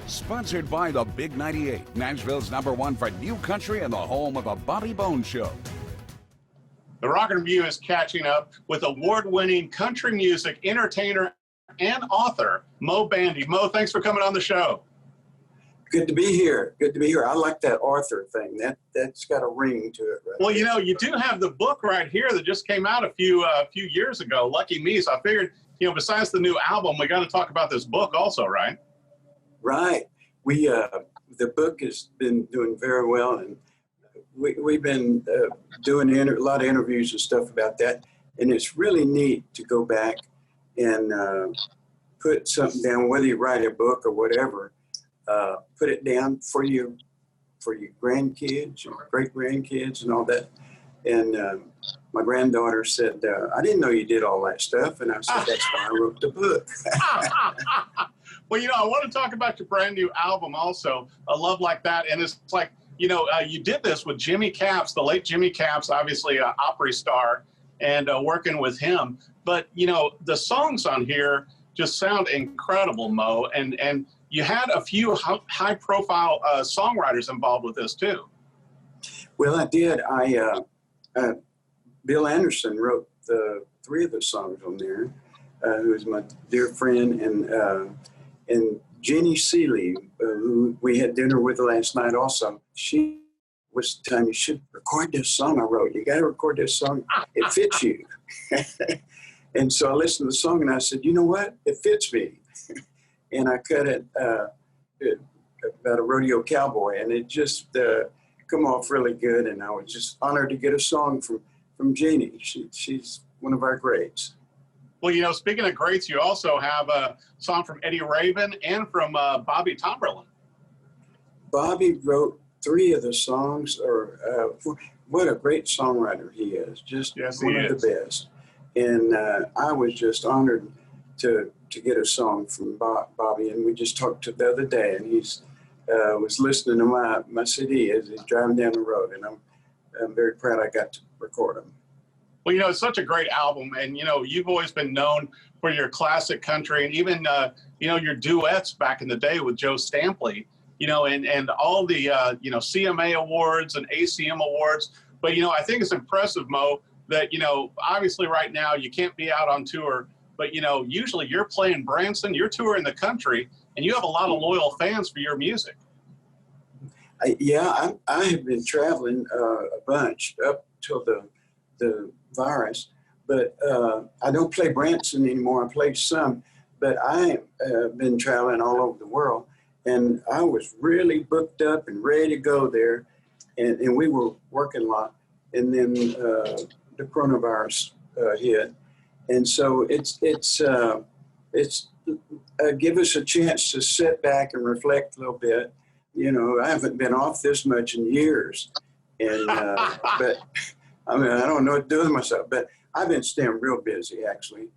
Sponsored by the Big 98, Nashville's #1 for new country and the home of the Bobby Bones Show. The Rock and Review is catching up with award-winning country music entertainer and author, Mo Bandy. Mo, thanks for coming on the show. Good to be here. Good to be here. I like that Arthur thing. That's got a ring to it. Right Well, there. you know, you do have the book right here that just came out a few years ago, Lucky Me. So I figured, you know, besides the new album, we got to talk about this book also, right? Right. We the book has been doing very well, and we've been doing a lot of interviews and stuff about that. And it's really neat to go back and put something down, whether you write a book or whatever. Put it down for your grandkids, your great grandkids, and all that. And my granddaughter said, "I didn't know you did all that stuff." And I said, "That's why I wrote the book." Well, you know, I want to talk about your brand new album also, A Love Like That. And it's like, you know, you did this with Jimmy Capps, the late Jimmy Capps, obviously an Opry star, and working with him. But, you know, the songs on here just sound incredible, Mo. And you had a few high-profile songwriters involved with this, too. Well, I did. Bill Anderson wrote three of the songs on there, who is my dear friend, and Jeannie Seeley, who we had dinner with last night also. She was telling me, "You should record this song I wrote. You got to record this song. It fits you." And so I listened to the song and I said, "You know what? It fits me." And I cut it about a rodeo cowboy, and it just come off really good. And I was just honored to get a song from Jeannie. She's one of our greats. Well, you know, speaking of greats, you also have a song from Eddie Raven and from Bobby Tomberlin. Bobby wrote three of the songs. What a great songwriter he is! Just one of the best. And I was just honored to get a song from Bobby. And we just talked the other day, and he's was listening to my CD as he's driving down the road, and I'm very proud I got to record him. Well, you know, it's such a great album, and, you know, you've always been known for your classic country and even, you know, your duets back in the day with Joe Stampley, you know, and all the, you know, CMA awards and ACM awards. But, you know, I think it's impressive, Mo, that, you know, obviously right now you can't be out on tour, but, you know, usually you're playing Branson, you're touring the country, and you have a lot of loyal fans for your music. I have been traveling a bunch up till the virus, but I don't play Branson anymore. I played some, but I have been traveling all over the world, and I was really booked up and ready to go there, and we were working a lot, and then the coronavirus hit, and so it's give us a chance to sit back and reflect a little bit. You know, I haven't been off this much in years, and but I mean, I don't know what to do with myself, but I've been staying real busy, actually.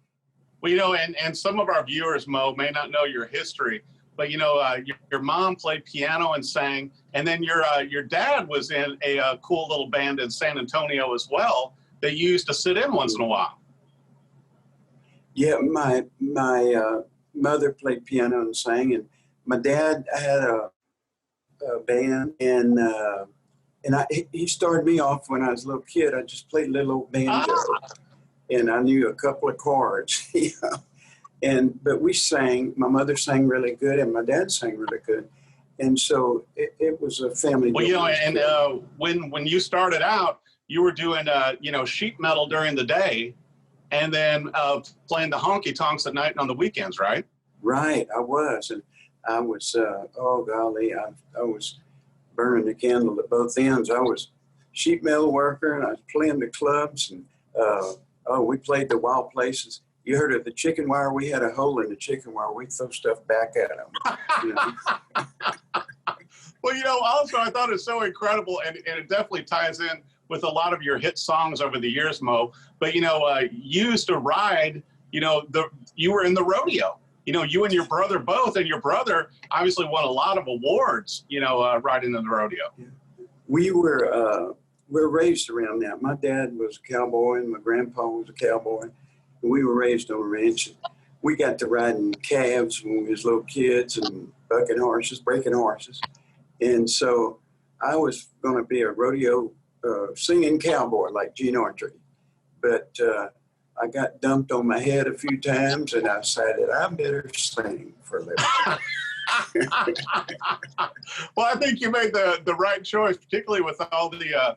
Well, you know, and some of our viewers, Mo, may not know your history, but, you know, your mom played piano and sang, and then your dad was in a cool little band in San Antonio as well that you used to sit in once in a while. Yeah, my mother played piano and sang, and my dad had a band, and he started me off when I was a little kid. I just played a little old banjo, and I knew a couple of chords, you know. But we sang. My mother sang really good, and my dad sang really good, and so it was a family. Well, you know, and when you started out, you were doing you know, sheet metal during the day, and then playing the honky tonks at night and on the weekends, right? Right, I was, and I was. Oh golly, I was burning the candle at both ends. I was sheet metal worker, and I was playing the clubs, and we played the wild places. You heard of the chicken wire? We had a hole in the chicken wire. We throw stuff back at them. You know? Well, you know, also I thought it's so incredible, and it definitely ties in with a lot of your hit songs over the years, Mo. But, you know, you used to ride, you know, you were in the rodeo. You know, you and your brother both, and your brother obviously won a lot of awards, you know, riding in the rodeo. We were raised around that. My dad was a cowboy, and my grandpa was a cowboy. And we were raised on a ranch. we got to riding calves when we was little kids and bucking horses, breaking horses. And so I was going to be a rodeo singing cowboy like Gene Autry. But I got dumped on my head a few times, and I decided I better sing for a living. Well, I think you made the right choice, particularly with all the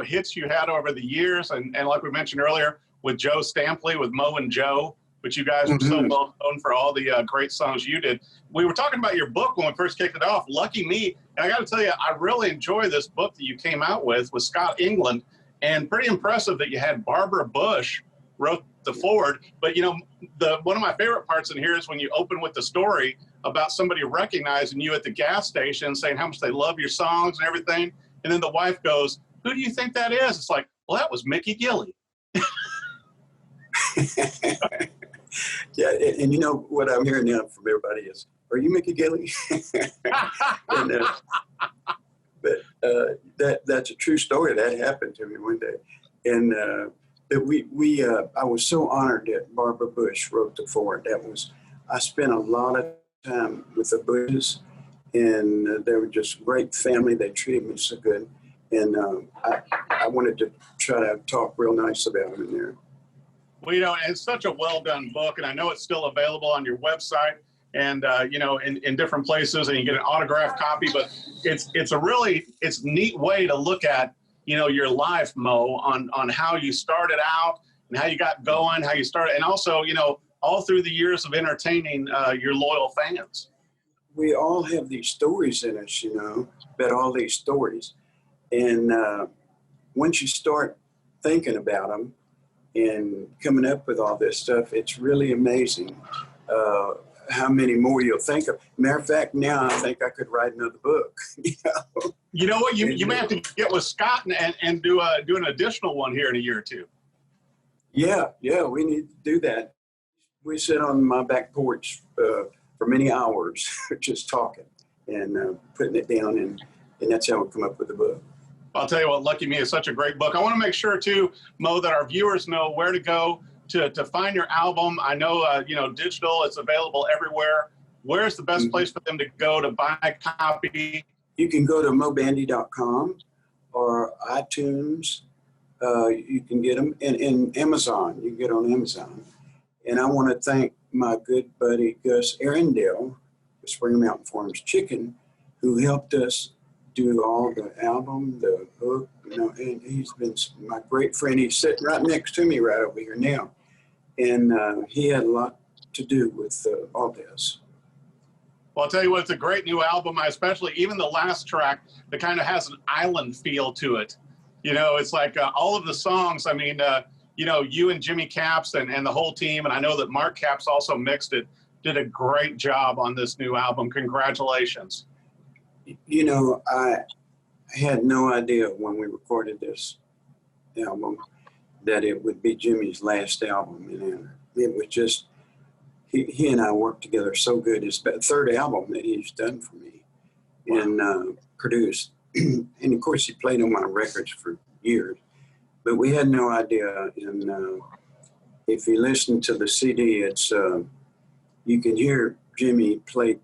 hits you had over the years, and like we mentioned earlier, with Joe Stampley, with Mo and Joe, which you guys were so well known for all the great songs you did. We were talking about your book when we first kicked it off, Lucky Me, and I got to tell you, I really enjoy this book that you came out with Scott England, and pretty impressive that you had Barbara Bush wrote the foreword. But one of my favorite parts in here is when you open with the story about somebody recognizing you at the gas station, saying how much they love your songs and everything, and then the wife goes, "Who do you think that is?" It's like, well, that was Mickey Gilley. Yeah, and what I'm hearing now from everybody is, "Are you Mickey Gilley?" But that's a true story. That happened to me one day, and I was so honored that Barbara Bush wrote the foreword. I spent a lot of time with the Bushes, and they were just a great family. They treated me so good, and I wanted to try to talk real nice about them in there. Well, it's such a well-done book, and I know it's still available on your website and, in different places, and you get an autographed copy, but it's a neat way to look at, your life, Mo, on how you started out and how you got going, how you started, and also, all through the years of entertaining your loyal fans. We all have these stories in us, about all these stories. And once you start thinking about them and coming up with all this stuff, it's really amazing how many more you'll think of. Matter of fact, now I think I could write another book. You know what? You may have to get with Scott and do an additional one here in a year or two. Yeah, we need to do that. We sit on my back porch for many hours just talking and putting it down, and that's how we come up with the book. I'll tell you what, Lucky Me is such a great book. I want to make sure, too, Mo, that our viewers know where to go to find your album. I know, digital, it's available everywhere. Where's the best place for them to go to buy a copy? You can go to mobandy.com or iTunes. You can get them in Amazon. You can get on Amazon. And I want to thank my good buddy Gus Arundel with Spring Mountain Farms Chicken, who helped us do all the album, the book, and he's been my great friend. He's sitting right next to me right over here now. And he had a lot to do with all this. Well, I'll tell you what, it's a great new album. Even the last track that kind of has an island feel to it. It's like all of the songs, you and Jimmy Capps and the whole team, and I know that Mark Capps also mixed it, did a great job on this new album. Congratulations. I had no idea when we recorded this album that it would be Jimmy's last album. It was just, he and I worked together so good. It's the third album that he's done for me and produced. And of course, he played on my records for years. But we had no idea, and if you listen to the CD, it's you can hear Jimmy play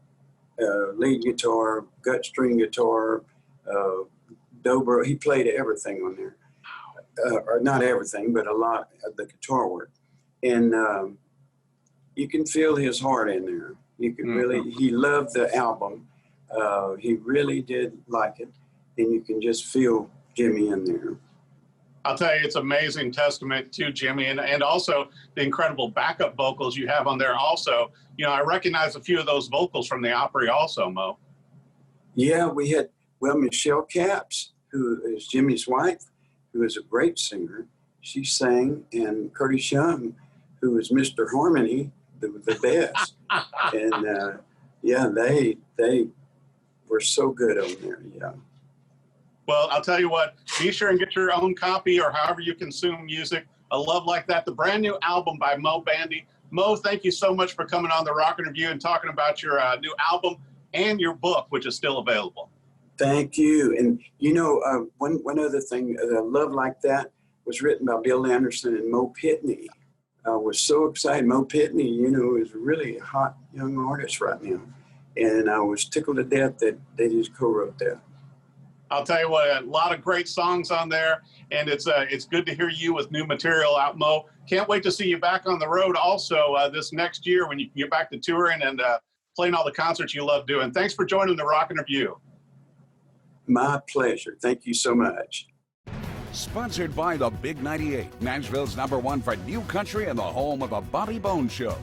lead guitar, gut string guitar, dobro. He played everything on there, or not everything, but a lot of the guitar work. And you can feel his heart in there. You can really, he loved the album. He really did like it, and you can just feel Jimmy in there. I'll tell you, it's amazing testament to Jimmy and also the incredible backup vocals you have on there also. I recognize a few of those vocals from the Opry also, Mo. Yeah, we had, Michelle Capps, who is Jimmy's wife, who is a great singer. She sang, and Curtis Young, who is Mr. Harmony, the best. And they were so good on there, yeah. Well, I'll tell you what, be sure and get your own copy or however you consume music. A Love Like That, the brand new album by Mo Bandy. Mo, thank you so much for coming on the Rock Interview and talking about your new album and your book, which is still available. Thank you. And, one other thing, Love Like That was written by Bill Anderson and Mo Pitney. I was so excited. Mo Pitney, you know, is really a hot young artist right now. And I was tickled to death that they just co-wrote that. I'll tell you what, a lot of great songs on there, and it's good to hear you with new material out, Mo. Can't wait to see you back on the road also this next year when you get back to touring and playing all the concerts you love doing. Thanks for joining the Rockin' Review. My pleasure. Thank you so much. Sponsored by the Big 98, Nashville's #1 for new country and the home of the Bobby Bones Show.